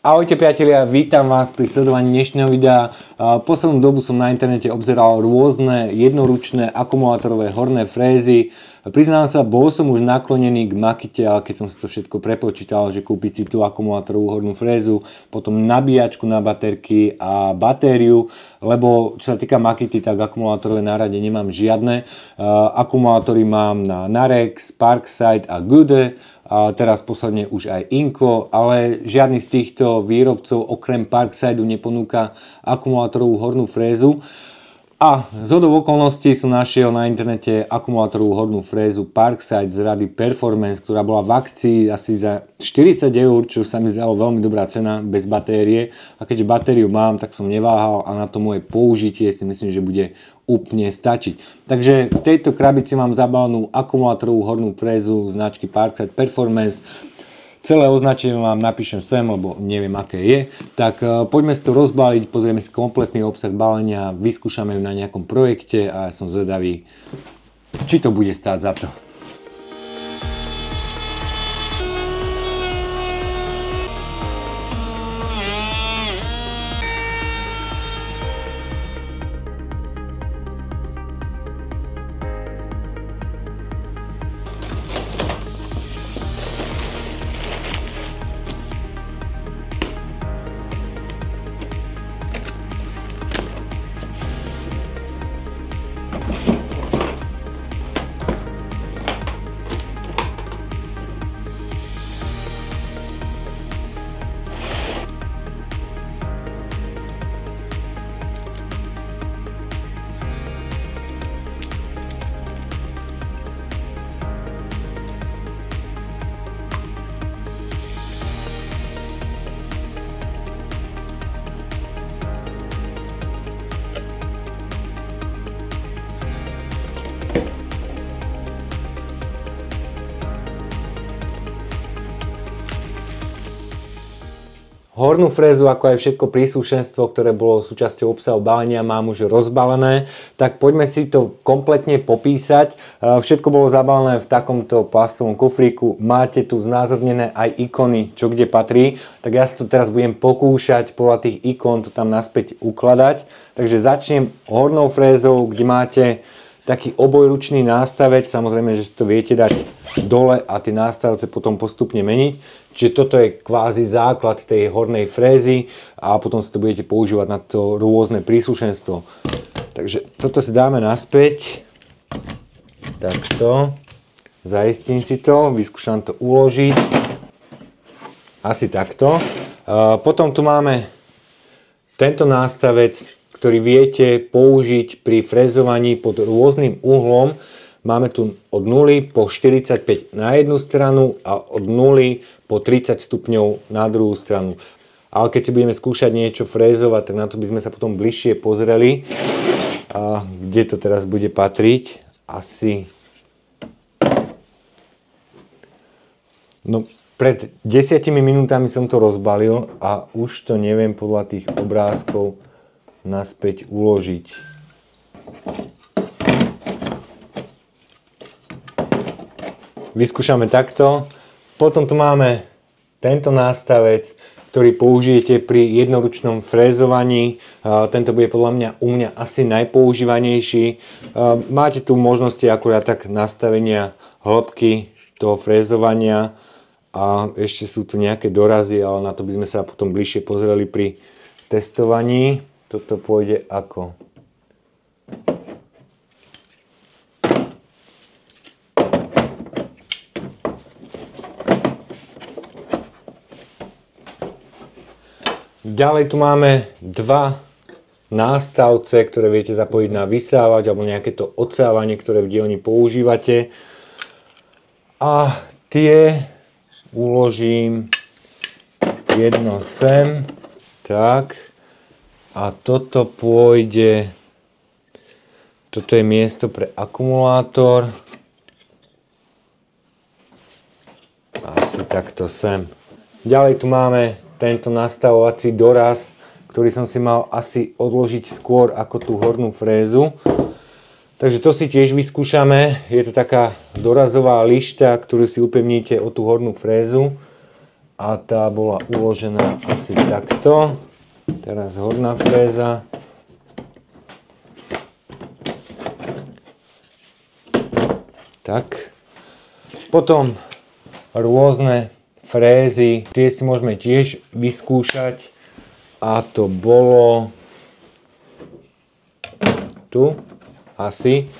Ahojte priatelia, vítam vás pri sledovaní dnešného videa. Poslednú dobu som na internete obzeral rôzne jednoručné akumulátorové horné frézy. Priznám sa, bol som už naklonený k Makite, ale keď som si to všetko prepočítal, že kúpiť si tú akumulátorovú hornú frézu, potom nabíjačku na baterky a batériu, lebo čo sa týka Makity, tak akumulátorové nárade nemám žiadne. Akumulátory mám na Narex, Parkside a Gude. A teraz posledne už aj Inco, ale žiadny z týchto výrobcov okrem Parksideu neponúka akumulátorovú hornú frézu. A zhodou okolností som našiel na internete akumulátorovú hornú frézu Parkside z rady Performance, ktorá bola v akcii asi za 40 €, čo sa mi zdalo veľmi dobrá cena bez batérie. A keďže batériu mám, tak som neváhal a na to moje použitie si myslím, že bude úplne stačiť. Takže v tejto krabici mám zabalenú akumulátorovú hornú frézu značky Parkside Performance. Celé označenie vám napíšem sem, lebo neviem aké je. Tak poďme si to rozbaliť, pozrieme si kompletný obsah balenia, vyskúšame ju na nejakom projekte a ja som zvedavý, či to bude stáť za to. Hornú frézu, ako aj všetko príslušenstvo, ktoré bolo súčasťou obsahu balenia, mám už rozbalené. Tak poďme si to kompletne popísať. Všetko bolo zabalené v takomto plastovom kufríku. Máte tu znázornené aj ikony, čo kde patrí. Tak ja si to teraz budem pokúšať podľa tých ikon to tam naspäť ukladať. Takže začnem hornou frézou, kde máte taký obojručný nástavec, samozrejme, že si to viete dať dole a tie nástavce potom postupne meniť. Čiže toto je kvázi základ tej hornej frézy a potom si to budete používať na to rôzne príslušenstvo. Takže toto si dáme naspäť. Takto. Zaistím si to, vyskúšam to uložiť. Asi takto. Potom tu máme tento nástavec, ktorý viete použiť pri frézovaní pod rôznym uhlom. Máme tu od 0 po 45 na jednu stranu a od 0 po 30 stupňov na druhú stranu. Ale keď si budeme skúšať niečo frézovať, tak na to by sme sa potom bližšie pozreli. A kde to teraz bude patriť? Asi... No, pred 10 minútami som to rozbalil a už to neviem podľa tých obrázkov naspäť uložiť. Vyskúšame takto. Potom tu máme tento nástavec, ktorý použijete pri jednoručnom frézovaní. Tento bude podľa mňa u mňa asi najpoužívanejší. Máte tu možnosti akurát tak nastavenia hĺbky toho frézovania a ešte sú tu nejaké dorazy, ale na to by sme sa potom bližšie pozreli pri testovaní. Toto pôjde ako? Ďalej tu máme dva nástavce, ktoré viete zapojiť na vysávač alebo nejaké to odsávanie, ktoré v dielni používate. A tie uložím jedno sem. Tak. A toto pôjde, toto je miesto pre akumulátor. Asi takto sem. Ďalej tu máme tento nastavovací doraz, ktorý som si mal asi odložiť skôr ako tú hornú frézu. Takže to si tiež vyskúšame. Je to taká dorazová lišta, ktorú si upevníte o tú hornú frézu. a tá bola uložená asi takto. Teraz horná fréza. Tak. Potom rôzne frézy, tie si môžeme tiež vyskúšať a to bolo tu asi.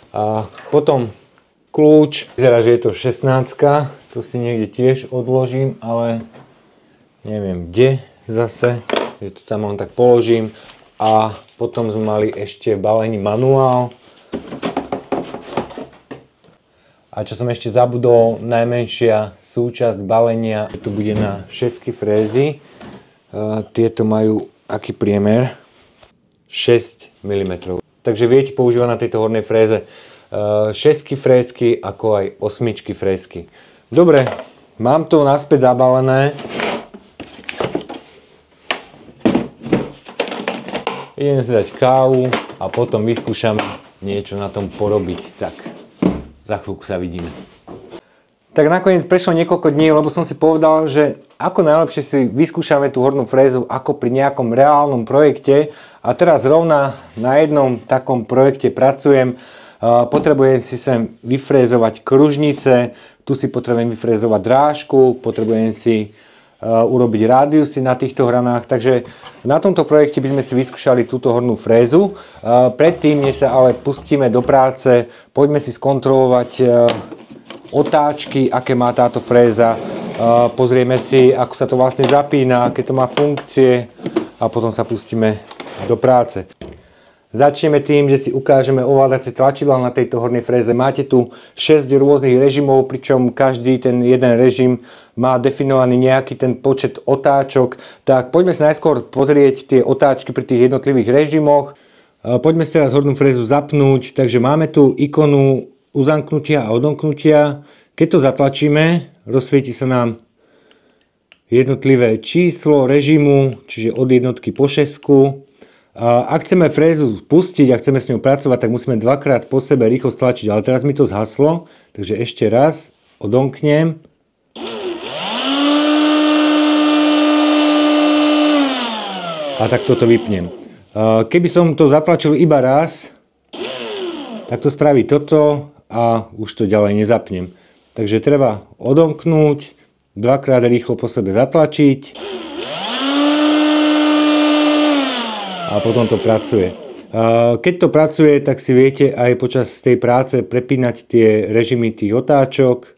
A potom kľúč, vyzerá, že je to 16, to si niekde tiež odložím, ale neviem kde zase, že to tam len tak položím. A potom sme mali ešte v balení manuál. A čo som ešte zabudol, najmenšia súčasť balenia, tu bude na 6 frézy. Tieto majú aký priemer? 6 mm. Takže viete používať na tejto hornej fréze 6 frézky, ako aj 8 frézky. Dobre, mám to naspäť zabalené. Ideme si dať kávu a potom vyskúšame niečo na tom porobiť. Tak, za chvíľku sa vidíme. Tak nakoniec prešlo niekoľko dní, lebo som si povedal, že ako najlepšie si vyskúšame tú hornú frézu ako pri nejakom reálnom projekte. A teraz rovna na jednom takom projekte pracujem. Potrebujem si sem vyfrézovať kružnice, tu si potrebujem vyfrézovať drážku, potrebujem si urobiť rádiusy na týchto hranách, takže na tomto projekte by sme si vyskúšali túto hornú frézu. Predtým, než sa ale pustíme do práce, poďme si skontrolovať otáčky, aké má táto fréza, pozrieme si, ako sa to vlastne zapína, aké to má funkcie a potom sa pustíme do práce. Začneme tým, že si ukážeme ovládacie tlačidlá na tejto hornej fréze. Máte tu 6 rôznych režimov, pričom každý ten jeden režim má definovaný nejaký ten počet otáčok. Tak poďme si najskôr pozrieť tie otáčky pri tých jednotlivých režimoch. Poďme si teraz hornú frézu zapnúť. Takže máme tu ikonu uzamknutia a odomknutia. Keď to zatlačíme, rozsvieti sa nám jednotlivé číslo režimu, čiže od jednotky po 6. Ak chceme frézu spustiť a chceme s ňou pracovať, tak musíme dvakrát po sebe rýchlo stlačiť. Ale teraz mi to zhaslo, takže ešte raz odomknem. A tak toto vypnem. Keby som to zatlačil iba raz, tak to spraví toto a už to ďalej nezapnem. Takže treba odomknúť, dvakrát rýchlo po sebe zatlačiť. A potom to pracuje. Keď to pracuje, tak si viete aj počas tej práce prepínať tie režimy tých otáčok.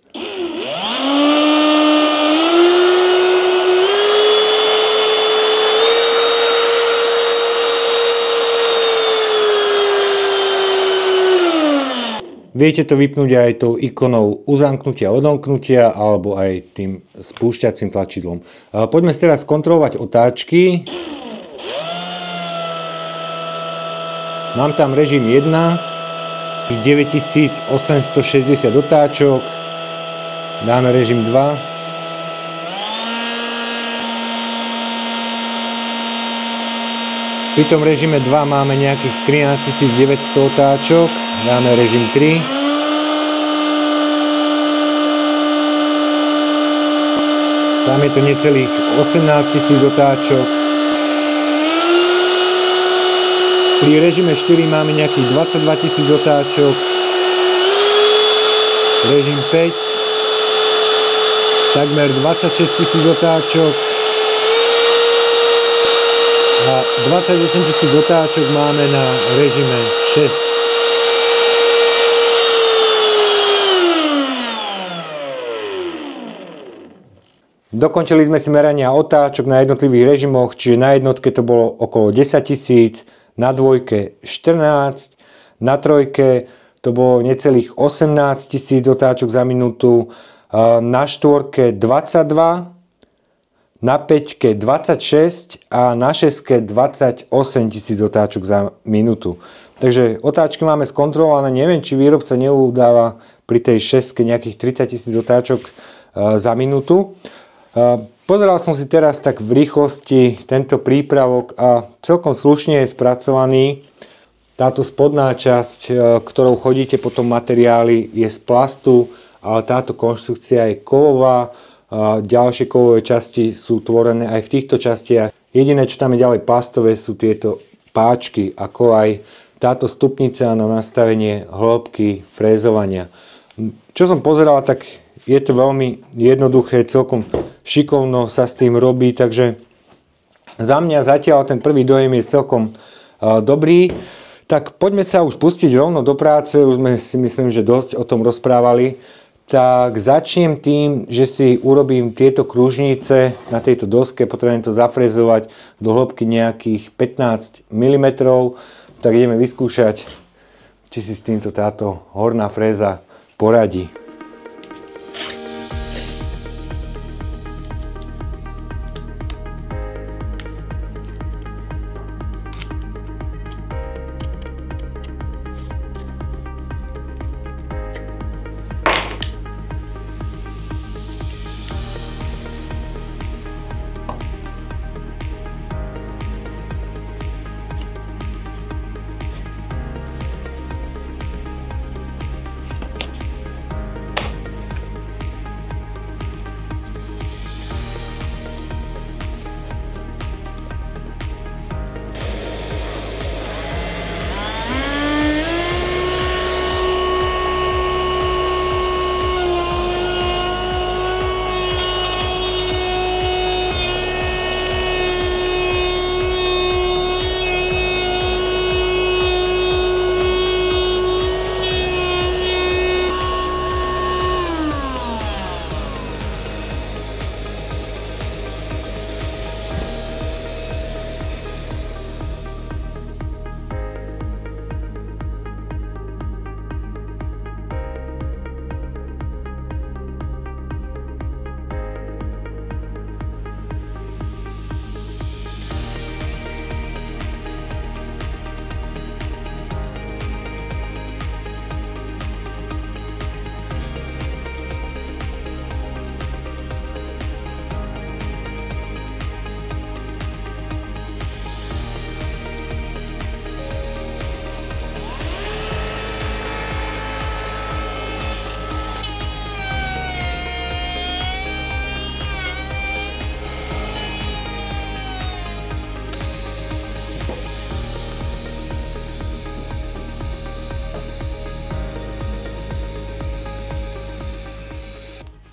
Viete to vypnúť aj tou ikonou uzamknutia a odomknutia alebo aj tým spúšťacím tlačidlom. Poďme si teraz kontrolovať otáčky. Mám tam režim 1, 9860 otáčok, dáme režim 2, pri tom režime 2 máme nejakých 13900 otáčok, dáme režim 3, tam je to necelých 18000 otáčok. Pri režime 4 máme nejakých 22 000 otáčok, režim 5, takmer 26 000 otáčok a 28 000 otáčok máme na režime 6. Dokončili sme si merania otáčok na jednotlivých režimoch, čiže na jednotke to bolo okolo 10 000, na dvojke 14, na trojke to bolo necelých 18 000 otáčok za minútu, na štvorke 22, na päťke 26 a na šestke 28 000 otáčok za minútu. Takže otáčky máme skontrolované, neviem, či výrobca neudáva pri tej šestke nejakých 30 000 otáčok za minútu. Pozeral som si teraz tak v rýchlosti tento prípravok a celkom slušne je spracovaný. Táto spodná časť, ktorou chodíte po tom materiáli, je z plastu, ale táto konštrukcia je kovová. ďalšie kovové časti sú tvorené aj v týchto častiach. Jediné, čo tam je ďalej plastové, sú tieto páčky, ako aj táto stupnica na nastavenie hĺbky frézovania. Čo som pozeral, tak je to veľmi jednoduché, celkom šikovno sa s tým robí, takže za mňa zatiaľ ten prvý dojem je celkom dobrý. Tak poďme sa už pustiť rovno do práce, už sme si myslím, že dosť o tom rozprávali. Tak začnem tým, že si urobím tieto kružnice na tejto doske, potrebujem to zafrezovať do hĺbky nejakých 15 mm. Tak ideme vyskúšať, či si s týmto táto horná fréza poradí.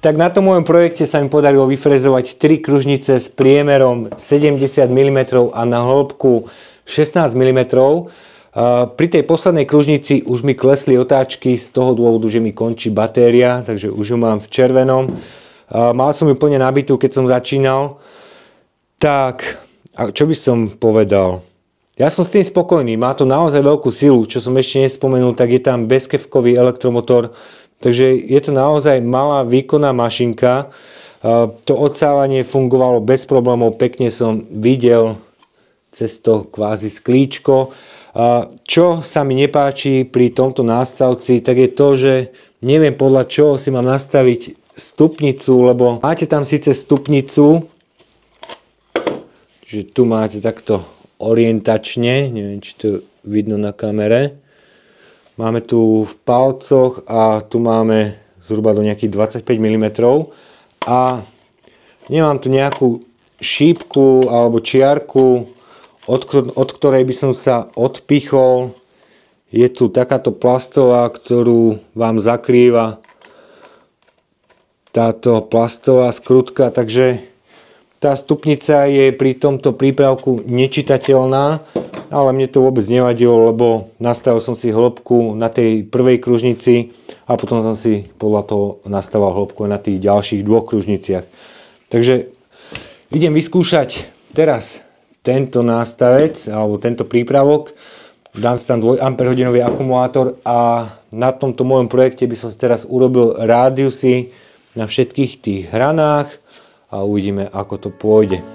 Tak na tom mojom projekte sa mi podarilo vyfrezovať 3 kružnice s priemerom 70 mm a na hĺbku 16 mm. Pri tej poslednej kružnici už mi klesli otáčky z toho dôvodu, že mi končí batéria, takže už ju mám v červenom. Mal som ju plne nabitú, keď som začínal. Tak, a čo by som povedal? Ja som s tým spokojný, má to naozaj veľkú silu, čo som ešte nespomenul, tak je tam bezkevkový elektromotor, takže je to naozaj malá výkonná mašinka. To odsávanie fungovalo bez problémov, pekne som videl cez to kvázi sklíčko. Čo sa mi nepáči pri tomto nástavci, tak je to, že neviem podľa čoho si mám nastaviť stupnicu, lebo máte tam síce stupnicu, že tu máte takto orientačne, neviem či to vidno na kamere. Máme tu v palcoch a tu máme zhruba do nejakých 25 mm a nemám tu nejakú šípku alebo čiarku, od ktorej by som sa odpichol. Je tu takáto plastová, ktorú vám zakrýva táto plastová skrutka, takže tá stupnica je pri tomto prípravku nečitateľná, ale mne to vôbec nevadilo, lebo nastavil som si hĺbku na tej prvej kružnici a potom som si podľa toho nastavil hĺbku na tých ďalších 2 kružniciach. Takže idem vyskúšať teraz tento nástavec alebo tento prípravok. Dám si tam 2 Ah akumulátor a na tomto mojom projekte by som si teraz urobil rádiusy na všetkých tých hranách a uvidíme, ako to pôjde.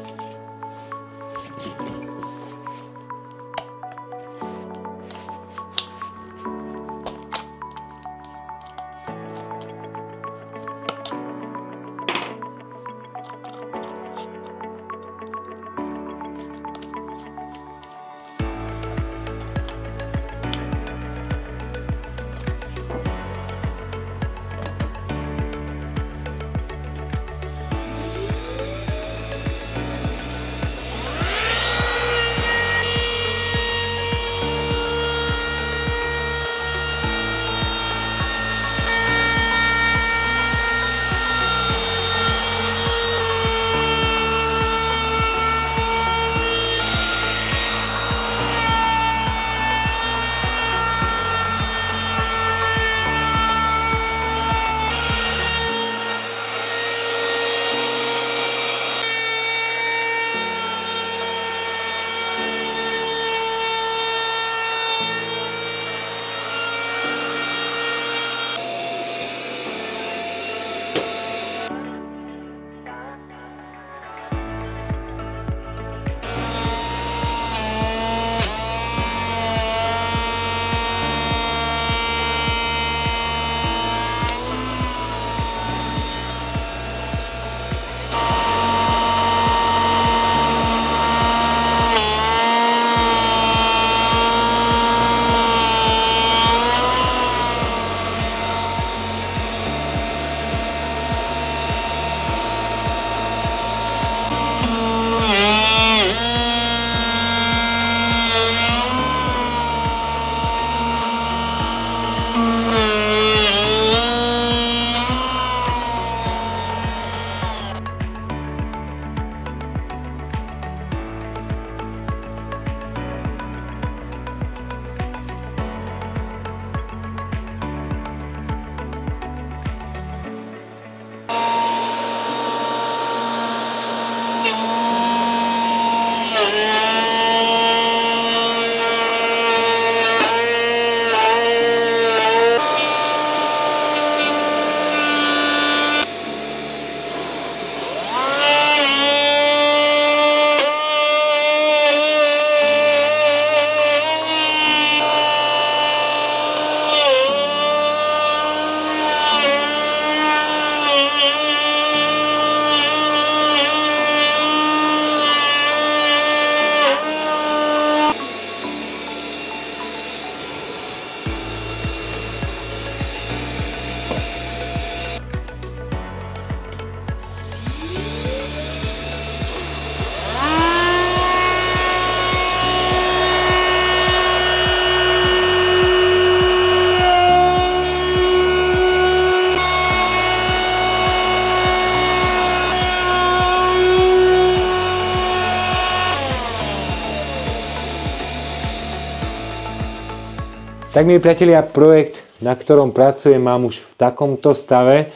Tak milí priatelia, projekt, na ktorom pracujem, mám už v takomto stave.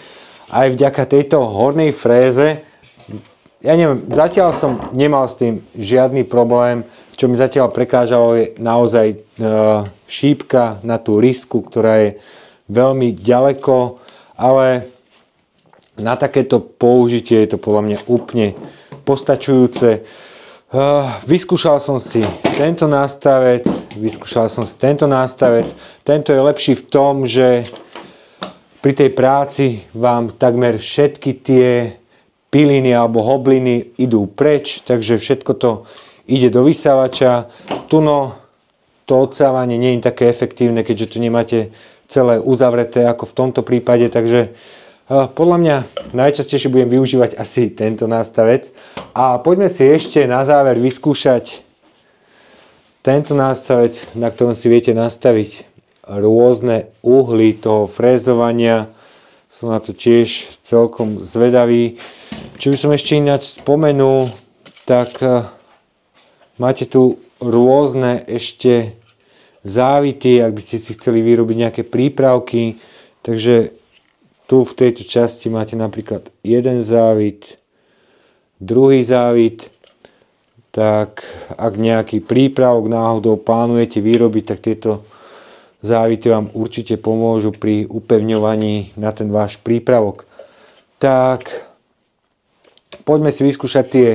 Aj vďaka tejto hornej fréze. Ja neviem, zatiaľ som nemal s tým žiadny problém. Čo mi zatiaľ prekážalo je naozaj šípka na tú risku, ktorá je veľmi ďaleko, ale na takéto použitie je to podľa mňa úplne postačujúce. Vyskúšal som si tento nástavec, Tento je lepší v tom, že pri tej práci vám takmer všetky tie piliny alebo hobliny idú preč, takže všetko to ide do vysávača. Tuno to odsávanie nie je také efektívne, keďže tu nemáte celé uzavreté ako v tomto prípade, takže podľa mňa najčastejšie budem využívať asi tento nástavec. A poďme si ešte na záver vyskúšať tento nástavec, na ktorom si viete nastaviť rôzne uhly toho frézovania. Som na to tiež celkom zvedavý. Čo by som ešte ináč spomenul, tak máte tu rôzne ešte závity, ak by ste si chceli vyrobiť nejaké prípravky. Takže tu v tejto časti máte napríklad jeden závit, druhý závit. Tak ak nejaký prípravok náhodou plánujete vyrobiť, tak tieto závity vám určite pomôžu pri upevňovaní na ten váš prípravok. Tak poďme si vyskúšať tie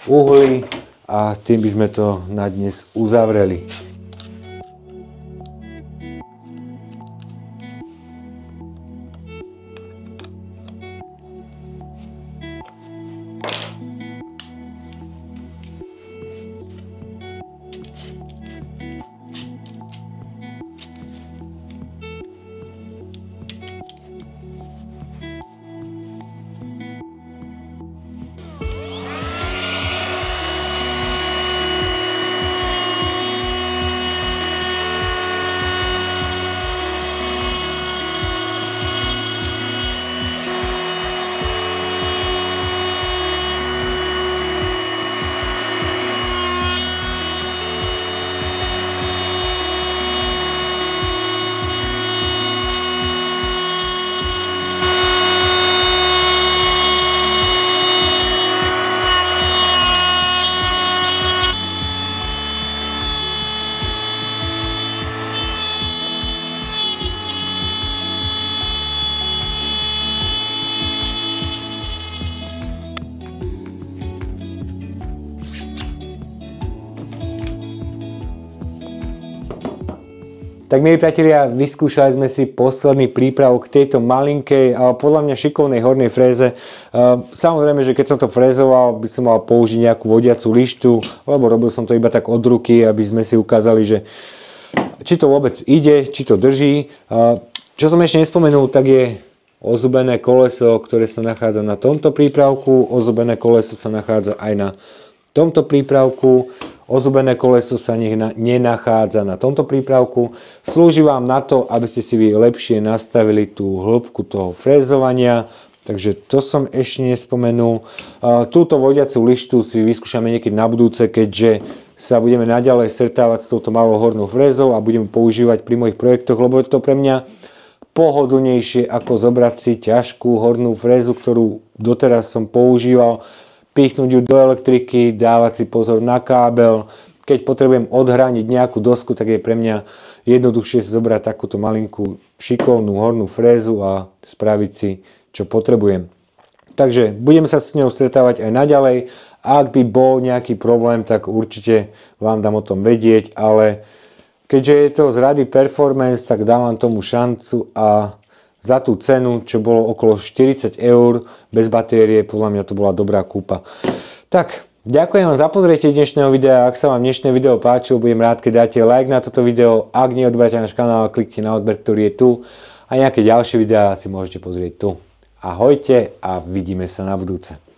uhly a tým by sme to na dnes uzavreli. Tak milí priatelia, vyskúšali sme si posledný prípravok k tejto malinkej, ale podľa mňa šikovnej hornej fréze. Samozrejme, že keď som to frézoval, by som mal použiť nejakú vodiacu lištu, lebo robil som to iba tak od ruky, aby sme si ukázali, že či to vôbec ide, či to drží. Čo som ešte nespomenul, tak je ozubené koleso, ktoré sa nachádza na tomto prípravku. Ozubené koleso sa nachádza aj na tomto prípravku. Ozubené koleso sa nenachádza na tomto prípravku. Slúži vám na to, aby ste si vy lepšie nastavili tú hĺbku toho frézovania. Takže to som ešte nespomenul. Túto vodiacu lištu si vyskúšame niekedy na budúce, keďže sa budeme naďalej stretávať s touto malou hornou frézou a budeme používať pri mojich projektoch, lebo je to pre mňa pohodlnejšie ako zobrať si ťažkú hornú frézu, ktorú doteraz som používal, pichnúť ju do elektriky, dávať si pozor na kábel. Keď potrebujem odhrániť nejakú dosku, tak je pre mňa jednoduchšie si zobrať takúto malinkú šikovnú hornú frézu a spraviť si, čo potrebujem. Takže budem sa s ňou stretávať aj naďalej. Ak by bol nejaký problém, tak určite vám dám o tom vedieť, ale keďže je to z rady Performance, tak dávam tomu šancu a za tú cenu, čo bolo okolo 40 € bez batérie, podľa mňa to bola dobrá kúpa. Tak, ďakujem vám za pozrietie dnešného videa. Ak sa vám dnešné video páčilo, budem rád, keď dáte like na toto video. Ak neodberáte náš kanál, kliknite na odber, ktorý je tu. A nejaké ďalšie videá si môžete pozrieť tu. Ahojte a vidíme sa na budúce.